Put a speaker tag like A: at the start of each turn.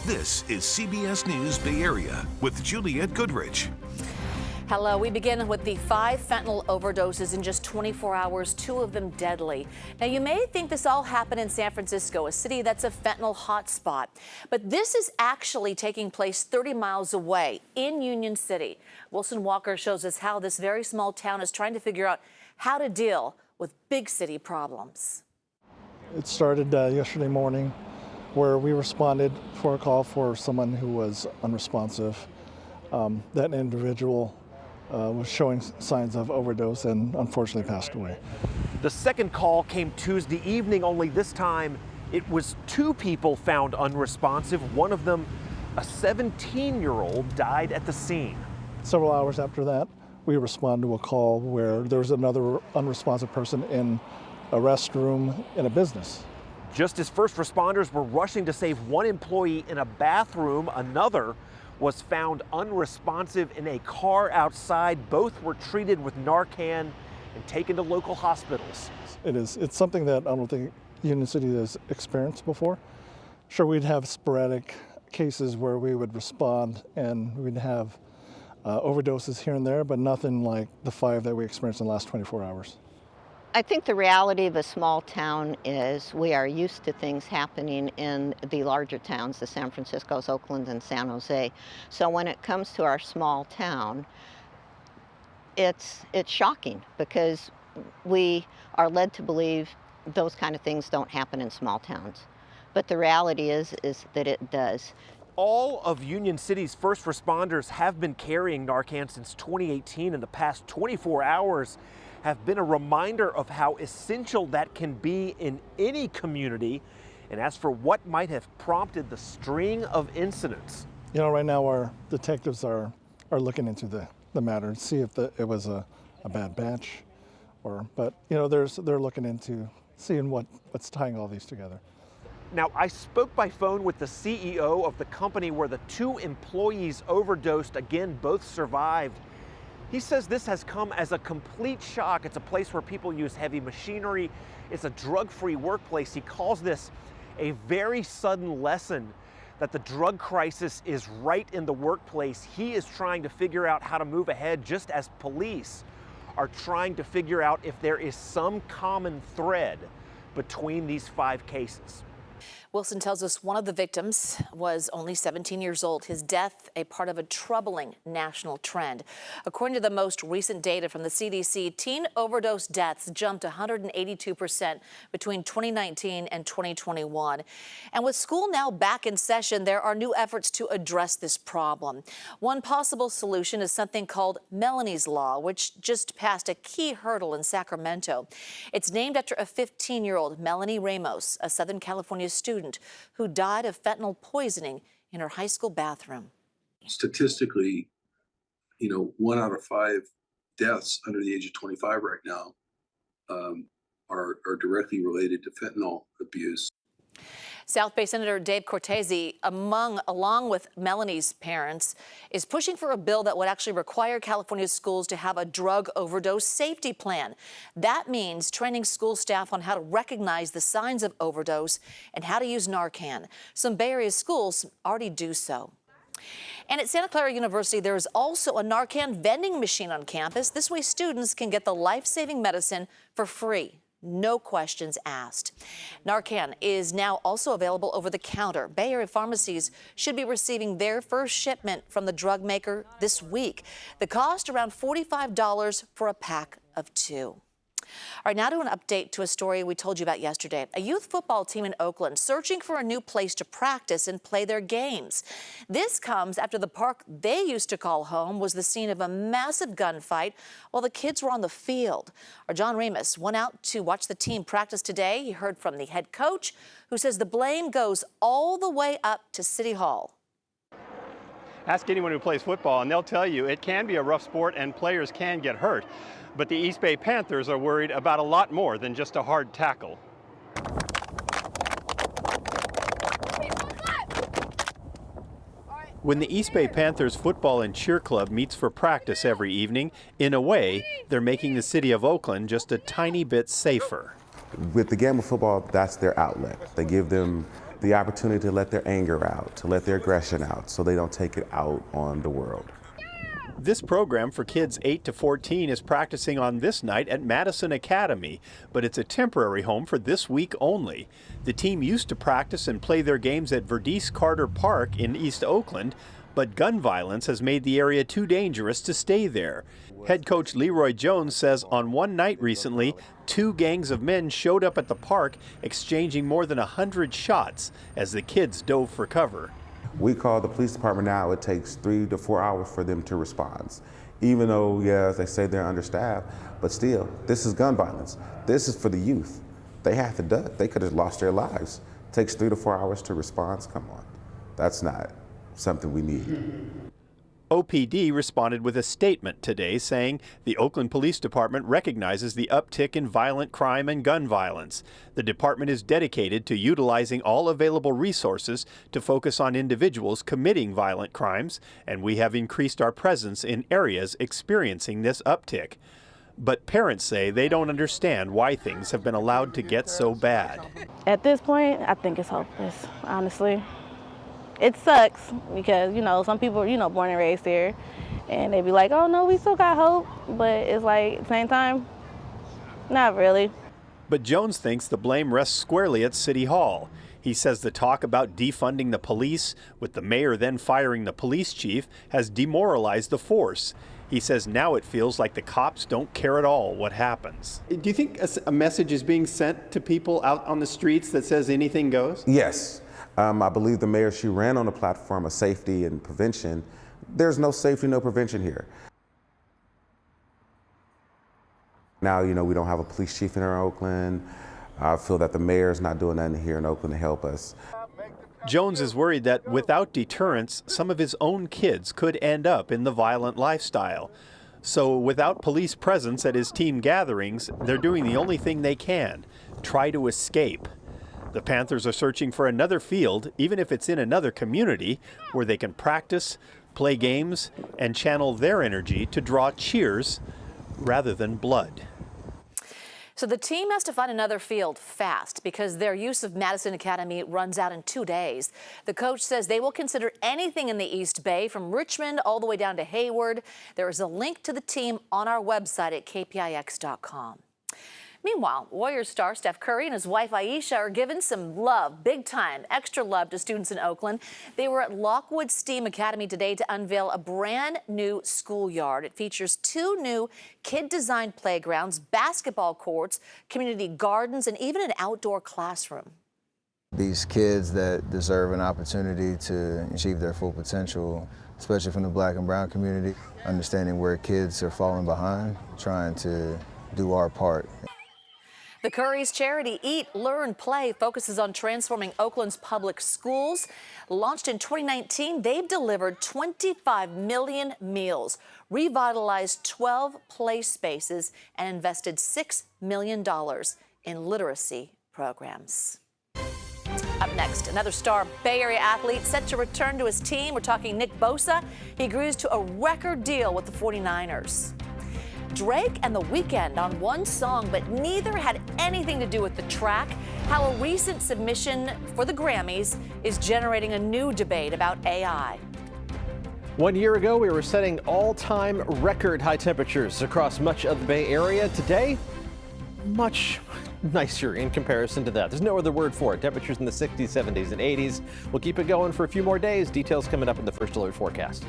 A: This is CBS News Bay Area with Juliette Goodrich.
B: Hello, we begin with the 5 fentanyl overdoses in just 24 hours, 2 of them deadly. Now, you may think this all happened in San Francisco, a city that's a fentanyl hotspot. But this is actually taking place 30 miles away in Union City. Wilson Walker shows us how this very small town is trying to figure out how to deal with big city problems.
C: It started yesterday morning where we responded for a call for someone who was unresponsive. That individual was showing signs of overdose and unfortunately passed away.
D: The second call came Tuesday evening, only this time it was 2 people found unresponsive. One of them, a 17-year-old, died at the scene.
C: Several hours after that, we responded to a call where there was another unresponsive person in a restroom in a business.
D: Just as first responders were rushing to save one employee in a bathroom, another was found unresponsive in a car outside. Both were treated with Narcan and taken to local hospitals.
C: It's something that I don't think Union City has experienced before. Sure, we'd have sporadic cases where we would respond and we'd have overdoses here and there, but nothing like the 5 that we experienced in the last 24 hours.
E: I think the reality of a small town is we are used to things happening in the larger towns, the San Franciscos, Oakland, and San Jose. So when it comes to our small town, it's shocking because we are led to believe those kind of things don't happen in small towns. But the reality is that it does.
D: All of Union City's first responders have been carrying Narcan since 2018. In the past 24 hours have been a reminder of how essential that can be in any community. And as for what might have prompted the string of incidents,
C: you know, right now our detectives are looking into the matter and see if it was a bad batch, but you know, they're looking into seeing what's tying all these together.
D: Now, I spoke by phone with the CEO of the company where the 2 employees overdosed. Again, both survived. He says this has come as a complete shock. It's a place where people use heavy machinery. It's a drug-free workplace. He calls this a very sudden lesson that the drug crisis is right in the workplace. He is trying to figure out how to move ahead, just as police are trying to figure out if there is some common thread between these 5 cases.
B: Wilson tells us one of the victims was only 17 years old. His death, a part of a troubling national trend. According to the most recent data from the CDC, teen overdose deaths jumped 182% between 2019 and 2021. And with school now back in session, there are new efforts to address this problem. One possible solution is something called Melanies Law, which just passed a key hurdle in Sacramento. It's named after a 15-year-old, Melanie Ramos, a Southern California student who died of fentanyl poisoning in her high school bathroom.
F: Statistically, you know, 1 out of 5 deaths under the age of 25 right now are directly related to fentanyl abuse.
B: South Bay Senator Dave Cortese, along with Melanie's parents, is pushing for a bill that would actually require California schools to have a drug overdose safety plan. That means training school staff on how to recognize the signs of overdose and how to use Narcan. Some Bay Area schools already do so. And at Santa Clara University, there is also a Narcan vending machine on campus. This way, students can get the life-saving medicine for free. No questions asked. Narcan is now also available over the counter. Bay Area pharmacies should be receiving their first shipment from the drug maker this week. The cost around $45 for a pack of 2. All right, now to an update to a story we told you about yesterday. A youth football team in Oakland searching for a new place to practice and play their games. This comes after the park they used to call home was the scene of a massive gunfight while the kids were on the field. Our John Remus went out to watch the team practice today. He heard from the head coach, who says the blame goes all the way up to City Hall.
G: Ask anyone who plays football and they'll tell you it can be a rough sport and players can get hurt. But the East Bay Panthers are worried about a lot more than just a hard tackle. When the East Bay Panthers football and cheer club meets for practice every evening, in a way, they're making the city of Oakland just a tiny bit safer.
H: With the game of football, that's their outlet. They give them the opportunity to let their anger out, to let their aggression out, so they don't take it out on the world.
G: This program for kids 8 to 14 is practicing on this night at Madison Academy, but it's a temporary home for this week only. The team used to practice and play their games at Verdice Carter Park in East Oakland, but gun violence has made the area too dangerous to stay there. Head coach Leroy Jones says on one night recently, 2 gangs of men showed up at the park exchanging more than 100 shots as the kids dove for cover.
H: We call the police department now, it takes 3 to 4 hours for them to respond. Even though, yes, they say they're understaffed, but still, this is gun violence. This is for the youth. They have to duck. They could have lost their lives. It takes 3 to 4 hours to respond. Come on. That's not something we need.
G: OPD responded with a statement today saying the Oakland Police Department recognizes the uptick in violent crime and gun violence. The department is dedicated to utilizing all available resources to focus on individuals committing violent crimes, and we have increased our presence in areas experiencing this uptick. But parents say they don't understand why things have been allowed to get so bad.
I: At this point, I think it's hopeless, honestly. It sucks because, some people are, born and raised here, and they be like, oh no, we still got hope, but it's like, at the same time, not really.
G: But Jones thinks the blame rests squarely at City Hall. He says the talk about defunding the police, with the mayor then firing the police chief, has demoralized the force. He says now it feels like the cops don't care at all what happens. Do you think a message is being sent to people out on the streets that says anything goes?
H: Yes. I believe the mayor, she ran on a platform of safety and prevention. There's no safety, no prevention here. Now, we don't have a police chief in Oakland. I feel that the mayor is not doing nothing here in Oakland to help us.
G: Jones is worried that without deterrence, some of his own kids could end up in the violent lifestyle. So without police presence at his team gatherings, they're doing the only thing they can, try to escape. The Panthers are searching for another field, even if it's in another community, where they can practice, play games, and channel their energy to draw cheers rather than blood.
B: So the team has to find another field fast because their use of Madison Academy runs out in 2 days. The coach says they will consider anything in the East Bay, from Richmond all the way down to Hayward. There is a link to the team on our website at KPIX.com. Meanwhile, Warriors star Steph Curry and his wife Aisha are giving some love, big time, extra love to students in Oakland. They were at Lockwood STEAM Academy today to unveil a brand new schoolyard. It features 2 new kid-designed playgrounds, basketball courts, community gardens, and even an outdoor classroom.
J: These kids that deserve an opportunity to achieve their full potential, especially from the Black and brown community, understanding where kids are falling behind, trying to do our part.
B: The Curry's charity Eat, Learn, Play focuses on transforming Oakland's public schools. Launched in 2019, they've delivered 25 million meals, revitalized 12 play spaces, and invested $6 million in literacy programs. Up next, another star Bay Area athlete set to return to his team. We're talking Nick Bosa. He agrees to a record deal with the 49ers. Drake and The Weeknd on one song, but neither had anything to do with the track. How a recent submission for the Grammys is generating a new debate about AI.
K: 1 year ago, we were setting all-time record high temperatures across much of the Bay Area. Today, much nicer in comparison to that. There's no other word for it. Temperatures in the 60s, 70s, and 80s. We'll keep it going for a few more days. Details coming up in the First Alert forecast.